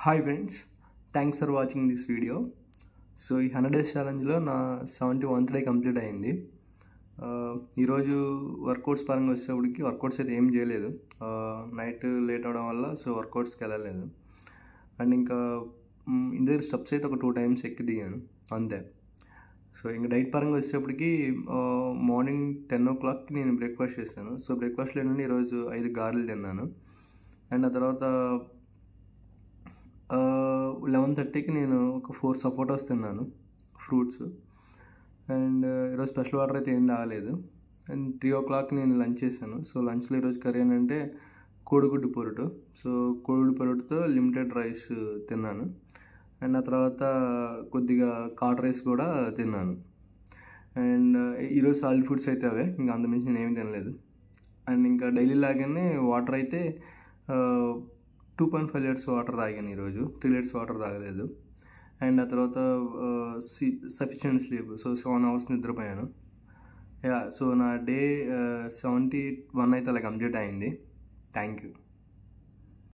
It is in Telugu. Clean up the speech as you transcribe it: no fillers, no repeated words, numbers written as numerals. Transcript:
Hi friends, thanks for watching this video. So ఈ 100 days ఛాలెంజ్లో నా 71th డే కంప్లీట్ అయింది. ఈరోజు వర్కౌట్స్ పరంగా వచ్చేటప్పటికి వర్కౌట్స్ అయితే ఏం చేయలేదు. నైట్ లేట్ అవడం వల్ల సో వర్కౌట్స్కి వెళ్ళలేదు. అండ్ ఇంకా ఇంటి దగ్గర స్టెప్స్ అయితే ఒక 2 times ఎక్కి దిగాను అంతే. సో ఇంకా డైట్ పరంగా వచ్చేటప్పటికి మార్నింగ్ 10 o'clock నేను బ్రేక్ఫాస్ట్ చేశాను. సో బ్రేక్ఫాస్ట్లో ఏంటంటే ఈరోజు 5 గారెలు తిన్నాను. అండ్ ఆ తర్వాత 11:30కి నేను ఒక 4 సపోటాస్ తిన్నాను, ఫ్రూట్స్. అండ్ ఈరోజు స్పెషల్ వాటర్ అయితే ఏం తాగలేదు. అండ్ 3 o'clock నేను లంచ్ చేశాను. సో లంచ్లో ఈరోజు కర్రీ ఏంటంటే కోడిగుడ్డు పొరుటు. సో కోడిగుడ్డు పొరుటుతో లిమిటెడ్ రైస్ తిన్నాను. అండ్ ఆ తర్వాత కొద్దిగా కార్డ్ రైస్ కూడా తిన్నాను. అండ్ ఈరోజు సాలిడ్ ఫుడ్స్ అయితే అవే, ఇంకా అంతమించి నేను ఏమీ తినలేదు. అండ్ ఇంకా డైలీ లాగానే వాటర్ అయితే 2.5 liters వాటర్ తాగాను ఈరోజు, 3 liters వాటర్ తాగలేదు. అండ్ ఆ తర్వాత సఫిషియెంట్ స్లీప్, సో 7 hours నిద్రపోయాను. సో నా డే 71 అయితే అలా కంప్లీట్ అయింది. Thank you.